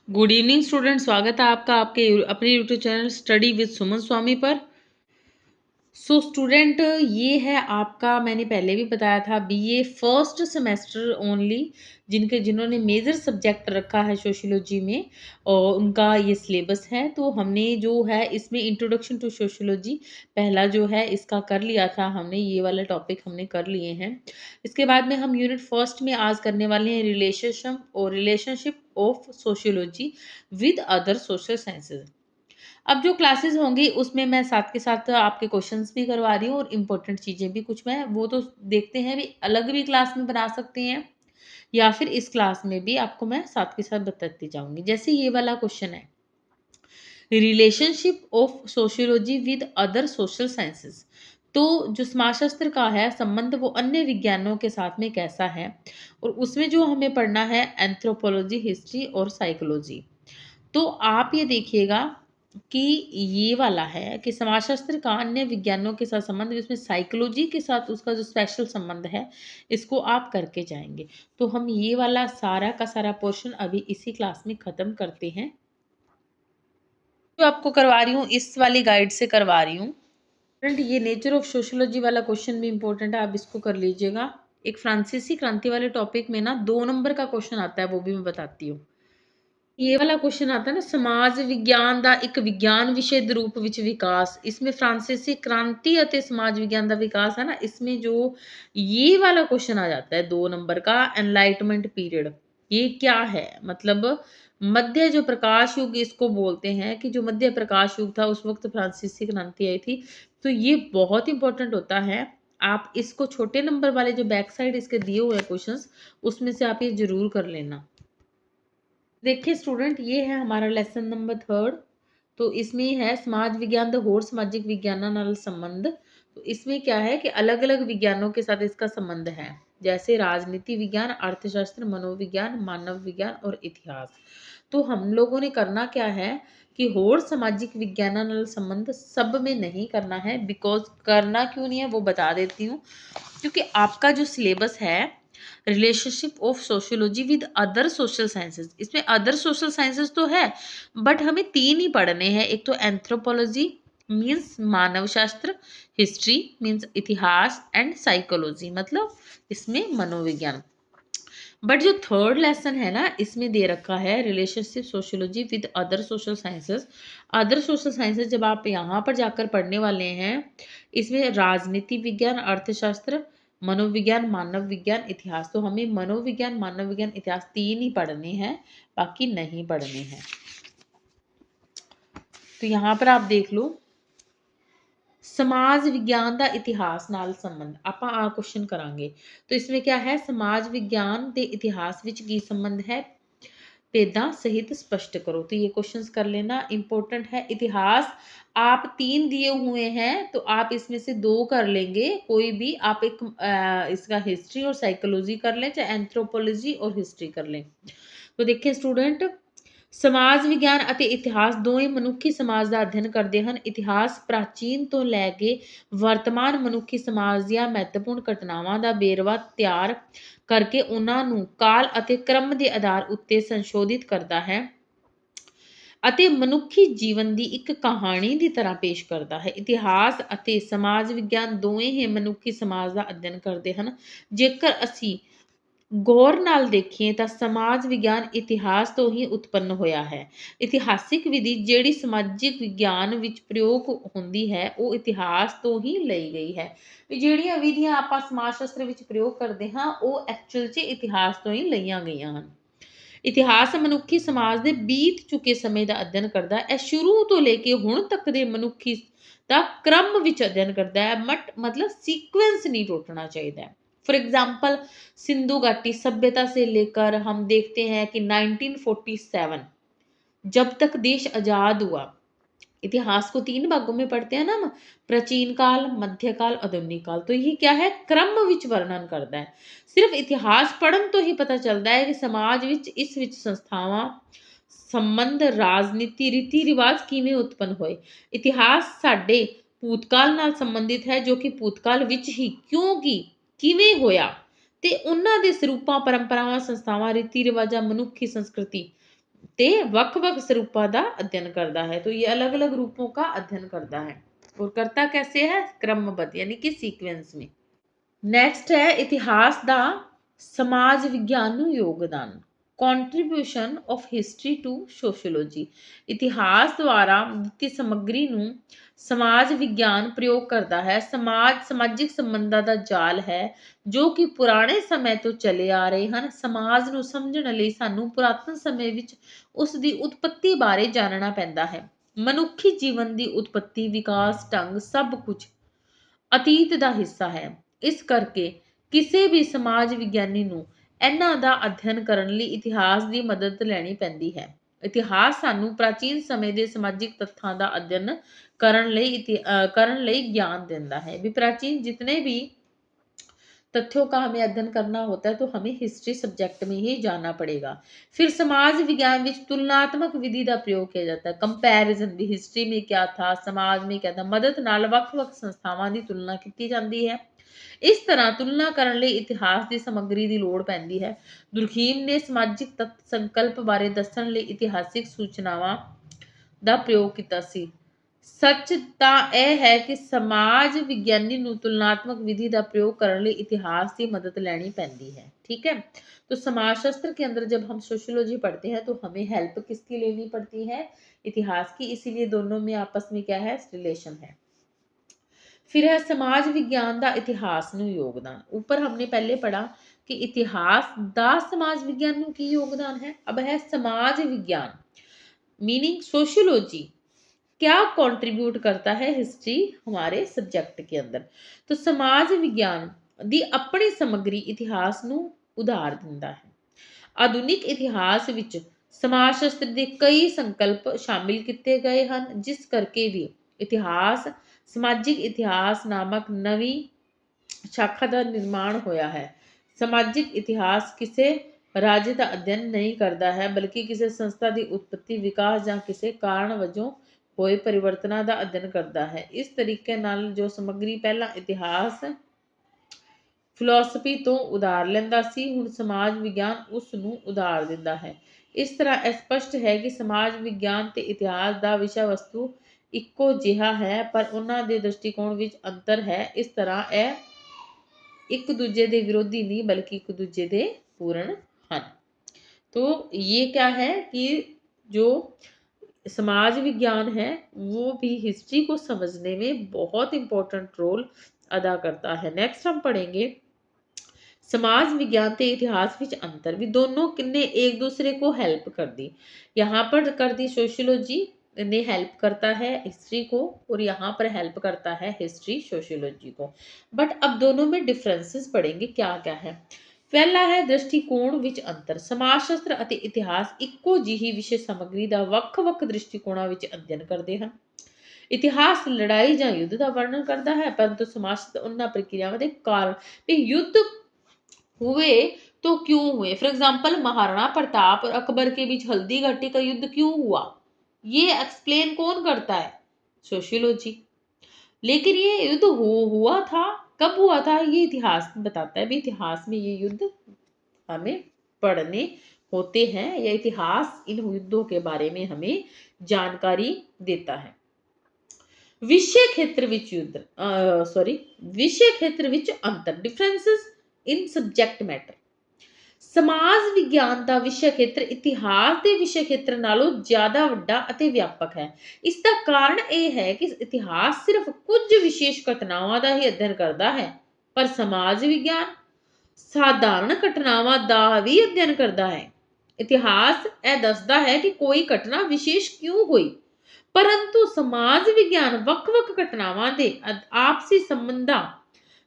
Good evening student, स्वागत है आपका आपके अपने यूट्यूब चैनल स्टडी विद सुमन स्वामी पर। स्टूडेंट, ये है आपका, मैंने पहले भी बताया था, बीए फर्स्ट सेमेस्टर ओनली, जिन्होंने मेजर सब्जेक्ट रखा है सोशियोलॉजी में और उनका ये सिलेबस है। तो हमने जो है इसमें इंट्रोडक्शन टू सोशियोलॉजी पहला जो है इसका कर लिया था, हमने ये वाला टॉपिक हमने कर लिए हैं। इसके बाद में हम यूनिट फर्स्ट में आज करने वाले हैं relationship of sociology with other social sciences. अब जो क्लासेस होंगी उसमें मैं साथ के साथ आपके क्वेश्चंस भी करवा रही हूँ और इम्पोर्टेंट चीज़ें भी कुछ मैं वो तो देखते हैं भी, अलग भी क्लास में बना सकते हैं या फिर इस क्लास में भी आपको मैं साथ के साथ बताती जाऊंगी। जैसे ये वाला क्वेश्चन है, relationship of sociology with other social sciences. तो जो समाजशास्त्र का है संबंध वो अन्य विज्ञानों के साथ में कैसा है, और उसमें जो हमें पढ़ना है एंथ्रोपोलॉजी, हिस्ट्री और साइकोलॉजी। तो आप ये देखिएगा कि ये वाला है कि समाजशास्त्र का अन्य विज्ञानों के साथ संबंध, जिसमें साइकोलॉजी के साथ उसका जो स्पेशल संबंध है, इसको आप करके जाएंगे। तो हम ये वाला सारा का सारा पोर्शन अभी इसी क्लास में खत्म करते हैं। जो आपको करवा रही हूँ इस वाली गाइड से करवा रही हूँ। फ्रेंड, ये नेचर ऑफ सोशियोलॉजी वाला क्वेश्चन भी इंपॉर्टेंट है, आप इसको कर लीजिएगा। एक फ्रांसीसी क्रांति वाले टॉपिक में ना 2 नंबर का क्वेश्चन आता है, वो भी मैं बताती हूँ। ये वाला क्वेश्चन आता है ना, समाज विज्ञान ਦਾ ਇੱਕ ਵਿਗਿਆਨ विषय ਦੇ रूप ਵਿੱਚ विकास। इसमें फ्रांसीसी क्रांति ਅਤੇ समाज विज्ञान ਦਾ विकास है ना, इसमें जो ये वाला क्वेश्चन आ जाता है 2 नंबर का, एनलाइटमेंट पीरियड। ये क्या है, मतलब मध्य जो प्रकाश युग इसको बोलते हैं, कि जो मध्य प्रकाश युग था उस वक्त फ्रांसीसी क्रांति आई थी। तो ये बहुत इंपॉर्टेंट होता है। आप इसको छोटे नंबर वाले जो बैक साइड इसके दिए हुए हैं क्वेश्चंस, उसमें से आप ये जरूर कर लेना। देखिए स्टूडेंट, ये है हमारा लेसन नंबर 3। तो इसमें है समाज विज्ञान द होर सामाजिक विज्ञान नाल संबंध। तो इसमें क्या है कि अलग अलग विज्ञानों के साथ इसका संबंध है, जैसे राजनीति विज्ञान, अर्थशास्त्र, मनोविज्ञान, मानव विज्ञान और इतिहास। तो हम लोगों ने करना क्या है कि होर सामाजिक विज्ञान नाल संबंध सब में नहीं करना है। बिकॉज करना क्यों नहीं है वो बता देती हूँ, क्योंकि आपका जो सिलेबस है relationship of sociology with other social sciences, इसमें अदर सोशल साइंसेज तो है बट हमें 3 ही पढ़ने हैं। एक तो एंथ्रोपोलॉजी मीन्स मानव शास्त्र, हिस्ट्री मीन्स इतिहास एंड साइकोलॉजी मतलब इसमें मनोविज्ञान। बट जो थर्ड लेसन है ना, इसमें दे रखा है relationship sociology with other social sciences. Other social sciences जब आप यहाँ पर जाकर पढ़ने वाले हैं, इसमें राजनीति विज्ञान, अर्थशास्त्र, मनोविज्ञान, मानव विज्ञान, इतिहास। तो हमें मनोविज्ञान, मानव विज्ञान, इतिहास 3 ही पढ़ने हैं, बाकी नहीं पढ़ने हैं। तो यहाँ पर आप देख लो, समाज विज्ञान ਦਾ इतिहास ਨਾਲ ਸੰਬੰਧ ਆਪਾਂ ਆ क्वेश्चन ਕਰਾਂਗੇ। तो इसमें क्या है, समाज विज्ञान ਦੇ इतिहास ਵਿੱਚ ਕੀ संबंध है, भेदा सहित स्पष्ट करो। तो ये क्वेश्चंस कर लेना, इंपॉर्टेंट है। इतिहास आप 3 दिए हुए हैं तो आप इसमें से 2 कर लेंगे, कोई भी आप एक इसका हिस्ट्री और साइकोलॉजी कर लें, चाहे एंथ्रोपोलॉजी और हिस्ट्री कर लें। तो देखिए स्टूडेंट, समाज विज्ञान ਅਤੇ ਇਤਿਹਾਸ ਦੋਵੇਂ ਮਨੁੱਖੀ ਸਮਾਜ ਦਾ ਅਧਿਐਨ ਕਰਦੇ ਹਨ। ਇਤਿਹਾਸ ਪ੍ਰਾਚੀਨ ਤੋਂ ਲੈ ਕੇ ਵਰਤਮਾਨ ਮਨੁੱਖੀ ਸਮਾਜ ਦੀਆਂ ਮਹੱਤਵਪੂਰਨ ਘਟਨਾਵਾਂ ਦਾ ਵੇਰਵਾ ਤਿਆਰ ਕਰਕੇ ਉਹਨਾਂ ਨੂੰ ਕਾਲ ਅਤੇ ਕ੍ਰਮ ਦੇ ਆਧਾਰ ਉੱਤੇ ਸੰਸ਼ੋਧਿਤ ਕਰਦਾ ਹੈ ਅਤੇ ਮਨੁੱਖੀ ਜੀਵਨ ਦੀ ਇੱਕ ਕਹਾਣੀ ਦੀ ਤਰ੍ਹਾਂ ਪੇਸ਼ ਕਰਦਾ ਹੈ। ਇਤਿਹਾਸ ਅਤੇ ਸਮਾਜ ਵਿਗਿਆਨ ਦੋਵੇਂ ਹੀ ਮਨੁੱਖੀ ਸਮਾਜ ਦਾ ਅਧਿਐਨ ਕਰਦੇ ਹਨ। ਜੇਕਰ ਅਸੀਂ ਗੌਰ ਨਾਲ ਦੇਖੀਏ ਤਾਂ ਸਮਾਜ ਵਿਗਿਆਨ ਇਤਿਹਾਸ ਤੋਂ ਹੀ ਉਤਪੰਨ ਹੋਇਆ ਹੈ। ਇਤਿਹਾਸਿਕ ਵਿਧੀ ਜਿਹੜੀ ਸਮਾਜਿਕ ਵਿਗਿਆਨ ਵਿੱਚ ਪ੍ਰਯੋਗ ਹੁੰਦੀ ਹੈ ਉਹ ਇਤਿਹਾਸ ਤੋਂ ਹੀ ਲਈ ਗਈ ਹੈ। ਵੀ ਜਿਹੜੀਆਂ ਵਿਧੀਆਂ ਆਪਾਂ ਸਮਾਜ ਸ਼ਾਸਤਰ ਵਿੱਚ ਪ੍ਰਯੋਗ ਕਰਦੇ ਹਾਂ ਉਹ ਐਕਚੁਅਲ 'ਚ ਇਤਿਹਾਸ ਤੋਂ ਹੀ ਲਈਆਂ ਗਈਆਂ ਹਨ। ਇਤਿਹਾਸ ਮਨੁੱਖੀ ਸਮਾਜ ਦੇ ਬੀਤ ਚੁੱਕੇ ਸਮੇਂ ਦਾ ਅਧਿਐਨ ਕਰਦਾ ਹੈ। ਇਹ ਸ਼ੁਰੂ ਤੋਂ ਲੈ ਕੇ ਹੁਣ ਤੱਕ ਦੇ ਮਨੁੱਖੀ ਦਾ क्रम ਵਿੱਚ अध्ययन करता है, मतलब सीक्वेंस नहीं टूटना चाहिए। फॉर एग्जाम्पल, सिंधु घाटी सभ्यता से लेकर हम देखते हैं कि 1947 जब तक देश आजाद हुआ, इतिहास को 3 भागों में पढ़ते हैं ना हम, प्राचीन काल, मध्यकाल, आधुनिक काल। तो ये क्या है, क्रम विच वर्णन करता है। सिर्फ इतिहास पढ़न तो ही पता चलता है कि समाज विच इस विच संस्थावां, संबंध, राजनीति, रीति रिवाज किवें उत्पन्न होए। इतिहास साडे भूतकाल नाल संबंधित है, जो कि भूतकाल विच ही क्योंकि किवें होया ते उन्हां दे सरूपां, परंपरावां, संस्थावां, रीति रिवाजां, मनुखी संस्कृति ते ਵੱਖ-ਵੱਖ स्वरूपों का अध्ययन करता है। तो ये अलग-अलग रूपों का अध्ययन करता है और करता कैसे है? क्रमबद्ध यानी कि सीक्वेंस में। नेक्स्ट है इतिहास ਦਾ ਸਮਾਜ ਵਿਗਿਆਨ ਨੂੰ ਯੋਗਦਾਨ contribution of history to sociology ਇਤਿਹਾਸ ਦੁਆਰਾ ਦਿੱਤੀ ਸਮੱਗਰੀ ਨੂੰ ਸਮਾਜ ਵਿਗਿਆਨ ਪ੍ਰਯੋਗ ਕਰਦਾ ਹੈ ਸਮਾਜਿਕ ਸੰਬੰਧਾਂ ਦਾ ਜਾਲ ਹੈ ਜੋ ਕਿ ਪੁਰਾਣੇ ਸਮੇਂ ਤੋਂ ਚਲੇ ਆ ਰਹੇ ਹਨ ਸਮਾਜ ਨੂੰ ਸਮਝਣ ਲਈ ਸਾਨੂੰ ਪੁਰਾਤਨ ਸਮੇਂ ਵਿੱਚ ਉਸ ਦੀ ਉਤਪਤੀ ਬਾਰੇ ਜਾਣਨਾ ਪੈਂਦਾ ਹੈ ਮਨੁੱਖੀ ਜੀਵਨ ਦੀ ਉਤਪਤੀ ਵਿਕਾਸ ਢੰਗ ਸਭ ਕੁਝ ਅਤੀਤ ਦਾ ਹਿੱਸਾ ਹੈ ਇਸ ਕਰਕੇ ਕਿਸੇ ਵੀ ਸਮਾਜ ਵਿਗਿਆਨੀ ਨੂੰ ਇਹਨਾਂ ਦਾ ਅਧਿਐਨ ਕਰਨ ਲਈ ਇਤਿਹਾਸ ਦੀ ਮਦਦ ਲੈਣੀ ਪੈਂਦੀ ਹੈ ਇਤਿਹਾਸ ਸਾਨੂੰ ਪ੍ਰਾਚੀਨ ਸਮੇਂ ਦੇ ਸਮਾਜਿਕ ਤੱਥਾਂ ਦਾ ਅਧਿਐਨ ਕਰਨ ਲਈ ज्ञान देता है भी प्राचीन जितने भी तथ्यों का हमें अध्ययन करना होता है तो हमें हिस्ट्री सब्जेक्ट में ही जाना पड़ेगा फिर समाज विज्ञान में तुलनात्मक विधि का प्रयोग किया जाता है कंपैरिजन भी हिस्ट्री में क्या था समाज में क्या था मदद नाल ਵੱਖ-ਵੱਖ ਸੰਸਥਾਵਾਂ ਦੀ ਤੁਲਨਾ ਕੀਤੀ ਜਾਂਦੀ ਹੈ ਇਸ ਤਰ੍ਹਾਂ ਤੁਲਨਾ ਕਰਨ ਲਈ ਇਤਿਹਾਸ ਦੀ ਸਮੱਗਰੀ ਦੀ ਲੋੜ ਪੈਂਦੀ ਹੈ ਦੁਰਖੀਮ ਨੇ ਸਮਾਜਿਕ ਤੱਤ ਸੰਕਲਪ ਬਾਰੇ ਦੱਸਣ ਲਈ ਇਤਿਹਾਸਿਕ ਸੂਚਨਾਵਾਂ ਦਾ ਪ੍ਰਯੋਗ ਕੀਤਾ ਸੀ ਸੱਚ ਤਾਂ ਇਹ ਹੈ ਕਿ ਸਮਾਜ ਵਿਗਿਆਨੀ ਨੂੰ तुलनात्मक विधि का प्रयोग करने लिए इतिहास की मदद लेनी पैंदी है ठीक है तो समाज शास्त्र के अंदर जब हम सोशियोलॉजी पढ़ते हैं तो हमें हेल्प किसकी लेनी पड़ती है इतिहास की इसीलिए दोनों में आपस में क्या है रिलेशन है फिर है समाज विज्ञान का इतिहास ਨੂੰ योगदान ऊपर हमने पहले पढ़ा कि इतिहास ਦਾ समाज विज्ञान ਨੂੰ ਕੀ योगदान है अब है समाज विज्ञान मीनिंग सोशियोलॉजी क्या कंट्रीब्यूट करता है हिस्ट्री हमारे सब्जेक्ट के अंदर तो समाज विज्ञान दी अपनी समग्री इतिहास ਨੂੰ ਉਧਾਰ ਦਿੰਦਾ ਹੈ ਆਧੁਨਿਕ ਇਤਿਹਾਸ ਵਿੱਚ ਸਮਾਜ ਸ਼ਾਸਤਰ ਦੇ ਕਈ ਸੰਕਲਪ ਸ਼ਾਮਿਲ ਕੀਤੇ ਗਏ ਹਨ ਜਿਸ ਕਰਕੇ ਵੀ ਇਤਿਹਾਸ ਸਮਾਜਿਕ ਇਤਿਹਾਸ ਨਾਮਕ ਨਵੀਂ ਸ਼ਾਖਾ ਦਾ ਨਿਰਮਾਣ ਹੋਇਆ ਹੈ ਸਮਾਜਿਕ ਇਤਿਹਾਸ ਕਿਸੇ ਰਾਜ ਦਾ ਅਧਿਐਨ ਨਹੀਂ ਕਰਦਾ ਹੈ ਬਲਕਿ ਕਿਸੇ ਸੰਸਥਾ ਦੀ ਉਤਪਤੀ ਵਿਕਾਸ ਜਾਂ ਕਿਸੇ ਕਾਰਨ ਵਜੋਂ ਹੋਏ ਪਰਿਵਰਤਨਾਂ ਦਾ ਅਧਿਐਨ ਕਰਦਾ ਹੈ ਇਸ ਤਰੀਕੇ ਨਾਲ ਜੋ ਸਮੱਗਰੀ ਪਹਿਲਾਂ ਇਤਿਹਾਸ ਫਿਲਾਸਫੀ ਤੋਂ ਉਧਾਰ ਲੈਂਦਾ ਸੀ ਹੁਣ ਸਮਾਜ ਵਿਗਿਆਨ ਉਸ ਨੂੰ ਉਧਾਰ ਦਿੰਦਾ ਹੈ ਇਸ ਤਰ੍ਹਾਂ ਇਹ ਸਪਸ਼ਟ ਹੈ ਕਿ ਸਮਾਜ ਵਿਗਿਆਨ ਤੇ ਇਤਿਹਾਸ ਦਾ ਵਿਸ਼ਾ ਵਸਤੂ ਇੱਕੋ ਜਿਹਾ ਹੈ ਪਰ ਉਹਨਾਂ ਦੇ ਦ੍ਰਿਸ਼ਟੀਕੋਣ ਵਿੱਚ ਅੰਤਰ ਹੈ ਇਸ ਤਰ੍ਹਾਂ ਇਹ ਇੱਕ ਦੂਜੇ ਦੇ ਵਿਰੋਧੀ ਨਹੀਂ ਬਲਕਿ ਇੱਕ ਦੂਜੇ ਦੇ ਪੂਰਨ ਹਨ तो ये क्या है कि जो समाज विज्ञान है वो भी हिस्ट्री को समझने में बहुत इंपॉर्टेंट रोल अदा करता है नेक्स्ट हम पढ़ेंगे समाज विज्ञान ते इतिहास विच अंतर भी दोनों किन्ने एक दूसरे को हेल्प कर दी यहाँ पर कर दी सोशियोलॉजी ने हेल्प करता है हिस्ट्री को और यहाँ पर हेल्प करता है हिस्ट्री सोशियोलॉजी को बट अब दोनों में डिफरेंसेस पढ़ेंगे क्या क्या है ਪਹਿਲਾ ਹੈ ਦ੍ਰਿਸ਼ਟੀਕੋਣ ਵਿੱਚ ਅੰਤਰ ਸਮਾਜ ਸ਼ਾਸਤਰ ਅਤੇ ਇਤਿਹਾਸ ਇੱਕੋ ਜਿਹੀ ਵਿਸ਼ੇ ਸਮੱਗਰੀ ਦਾ ਵੱਖ-ਵੱਖ ਦ੍ਰਿਸ਼ਟੀਕੋਣਾਂ ਵਿੱਚ ਅਧਿਐਨ ਕਰਦੇ ਹਨ ਇਤਿਹਾਸ ਲੜਾਈ ਜਾਂ ਯੁੱਧ ਦਾ ਵਰਣਨ ਕਰਦਾ ਹੈ ਪਰੰਤु ਸਮਾਜ ਸ਼ਾਸਤਰ ਉਹਨਾਂ ਪ੍ਰਕਿਰਿਆਵਾਂ ਦੇ ਕਾਰਨ ਵੀ युद्ध हुए तो क्यों हुए फॉर एग्जाम्पल महाराणा प्रताप और अकबर के बीच हल्दी घाटी का युद्ध क्यों हुआ ये एक्सप्लेन कौन करता है सोशियोलॉजी लेकिन ये युद्ध हुआ था कब हुआ था ये इतिहास बताता है भी इतिहास में ये युद्ध हमें पढ़ने होते हैं या इतिहास इन युद्धों के बारे में हमें जानकारी देता है विषय क्षेत्र विच युद्ध विषय क्षेत्र विच अंतर डिफरेंसेस इन सब्जेक्ट मैटर ਸਮਾਜ ਵਿਗਿਆਨ ਦਾ ਵਿਸ਼ਾ ਖੇਤਰ ਇਤਿਹਾਸ ਦੇ ਵਿਸ਼ੇ ਖੇਤਰ ਨਾਲੋਂ ਜ਼ਿਆਦਾ ਵੱਡਾ ਅਤੇ ਵਿਆਪਕ ਹੈ ਇਸ ਦਾ ਕਾਰਨ ਇਹ ਹੈ ਕਿ ਇਤਿਹਾਸ ਸਿਰਫ ਕੁਝ ਵਿਸ਼ੇਸ਼ ਘਟਨਾਵਾਂ ਦਾ ਹੀ ਅਧਿਐਨ ਕਰਦਾ ਹੈ ਪਰ ਸਮਾਜ ਵਿਗਿਆਨ ਸਾਧਾਰਨ ਘਟਨਾਵਾਂ ਦਾ ਵੀ ਅਧਿਐਨ ਕਰਦਾ ਹੈ ਇਤਿਹਾਸ ਇਹ ਦੱਸਦਾ ਹੈ ਕਿ ਕੋਈ ਘਟਨਾ ਵਿਸ਼ੇਸ਼ ਕਿਉਂ ਹੋਈ ਪਰੰਤੂ ਸਮਾਜ ਵਿਗਿਆਨ ਵੱਖ-ਵੱਖ ਘਟਨਾਵਾਂ ਦੇ ਆਪਸੀ ਸੰਬੰਧਾਂ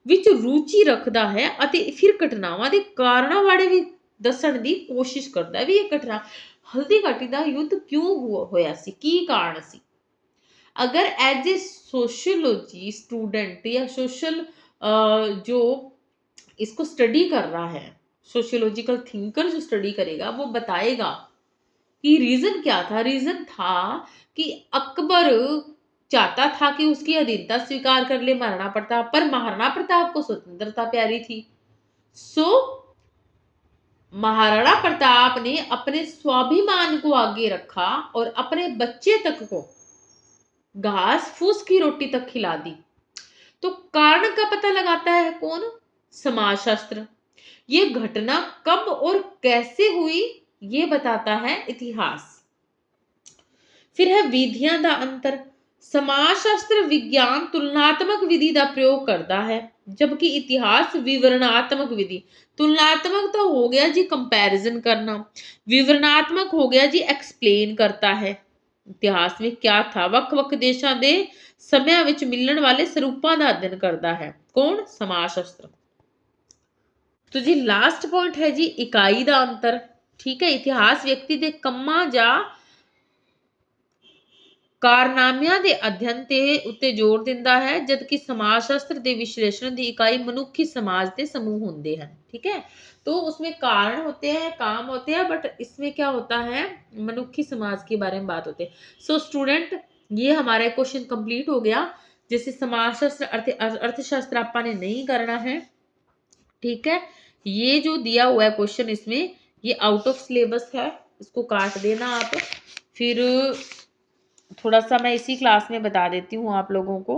ਵਿੱਚ ਰੁਚੀ ਰੱਖਦਾ ਹੈ ਅਤੇ ਫਿਰ ਘਟਨਾਵਾਂ ਦੇ ਕਾਰਨਾਂ ਬਾਰੇ ਵੀ ਦੱਸਣ ਦੀ ਕੋਸ਼ਿਸ਼ ਕਰਦਾ ਹੈ ਵੀ ਇਹ ਘਟਨਾ ਹਲਦੀ ਘਾਟੀ ਦਾ ਯੁੱਧ ਕਿਉਂ ਹੋਇਆ ਸੀ ਕੀ ਕਾਰਨ ਸੀ अगर एज ए सोशियोलॉजी स्टूडेंट या सोशल जो इसको स्टडी कर रहा है सोशियोलॉजिकल थिंकर जो स्टडी करेगा वो बताएगा कि रीज़न क्या था रीज़न था कि अकबर चाहता था कि उसकी अधीनता स्वीकार कर ले महाराणा प्रताप पर महाराणा प्रताप को स्वतंत्रता प्यारी थी सो महाराणा प्रताप ने अपने स्वाभिमान को आगे रखा और अपने बच्चे तक को घास फूस की रोटी तक खिला दी। तो कारण का पता लगाता है कौन? समाजशास्त्र। ये घटना कब और कैसे हुई ये बताता है इतिहास। फिर है विधियां दा अंतर। समाज शास्त्र विज्ञान तुलनात्मक विधि का प्रयोग करता है, जबकि इतिहास विवरणात्मक विधि। तुलनात्मक तो हो गया जी कंपैरिजन करना, विवरणात्मक हो गया जी एक्सप्लेन करता है इतिहास में क्या था। वक् वक् देशों के समय विच मिलने वाले स्वरूपों का अध्ययन करता है कौन? समाज शास्त्र। तो जी लास्ट पॉइंट है जी इकाई का अंतर। ठीक है, इतिहास व्यक्ति के कम्मा जा ਕਾਰਨਾਮਿਆਂ ਦੇ अध्ययन ਤੇ ਉੱਤੇ ਜ਼ੋਰ ਦਿੰਦਾ है, जबकि समाज शास्त्र ਦੇ विश्लेषण की इकाई मनुष्य समाज के समूह होते हैं। ठीक है, तो उसमें कारण होते हैं, काम होते हैं, बट इसमें क्या होता है? मनुष्य समाज के बारे में बात होती है। सो स्टूडेंट, ये हमारा क्वेश्चन कंप्लीट हो गया। जैसे समाज शास्त्र अर्थशास्त्र आपने नहीं करना है। ठीक है, ये जो दिया हुआ है क्वेश्चन इसमें ये आउट ऑफ सिलेबस है, इसको काट देना आप। फिर थोड़ा सा मैं इसी क्लास में बता देती हूँ आप लोगों को।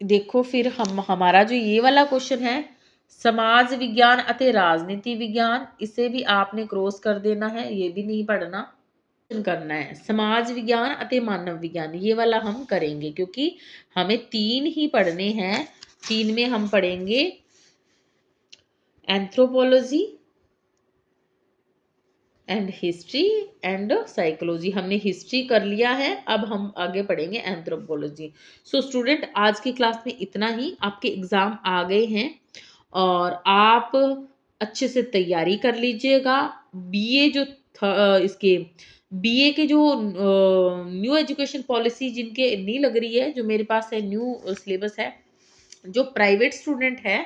देखो फिर हमारा जो ये वाला क्वेश्चन है समाज विज्ञान अते राजनीति विज्ञान, इसे भी आपने क्रॉस कर देना है, ये भी नहीं पढ़ना करना है। समाज विज्ञान अते मानव विज्ञान ये वाला हम करेंगे क्योंकि हमें 3 ही पढ़ने हैं। 3 में हम पढ़ेंगे anthropology and history and psychology. हमने हिस्ट्री कर लिया है, अब हम आगे पढ़ेंगे एंथ्रोपोलॉजी। सो स्टूडेंट, आज की क्लास में इतना ही। आपके एग्जाम आ गए हैं और आप अच्छे से तैयारी कर लीजिएगा। बीए जो इसके बीए के जो न्यू एजुकेशन पॉलिसी जिनके नहीं लग रही है, जो मेरे पास है न्यू सिलेबस है, जो प्राइवेट स्टूडेंट है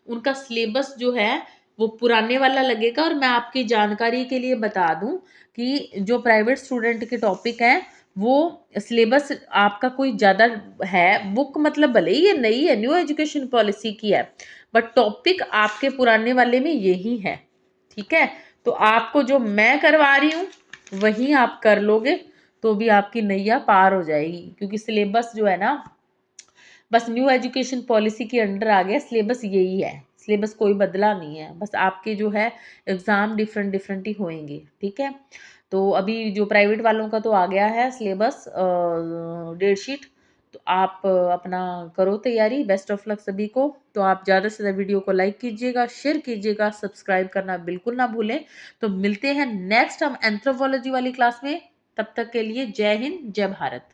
उनका सिलेबस जो है वो पुराने वाला लगेगा। और मैं आपकी जानकारी के लिए बता दूं कि जो प्राइवेट स्टूडेंट के टॉपिक हैं वो सिलेबस आपका कोई ज़्यादा है, बुक मतलब भले ही ये नई है, न्यू एजुकेशन पॉलिसी की है, बट टॉपिक आपके पुराने वाले में यही है। ठीक है, तो आपको जो मैं करवा रही हूँ वही आप कर लोगे तो भी आपकी नैया पार हो जाएगी, क्योंकि सिलेबस जो है ना बस न्यू एजुकेशन पॉलिसी के अंडर आ गया। सिलेबस यही है, सिलेबस कोई बदला नहीं है, बस आपके जो है एग्ज़ाम डिफरेंट डिफरेंट ही होंगे। ठीक है, तो अभी जो प्राइवेट वालों का तो आ गया है सिलेबस डेट शीट, तो आप अपना करो तैयारी। बेस्ट ऑफ लक सभी को। तो आप ज़्यादा से ज़्यादा वीडियो को लाइक कीजिएगा, शेयर कीजिएगा, सब्सक्राइब करना बिल्कुल ना भूलें। तो मिलते हैं नेक्स्ट हम एंथ्रोपोलॉजी वाली क्लास में। तब तक के लिए जय हिंद, जय भारत।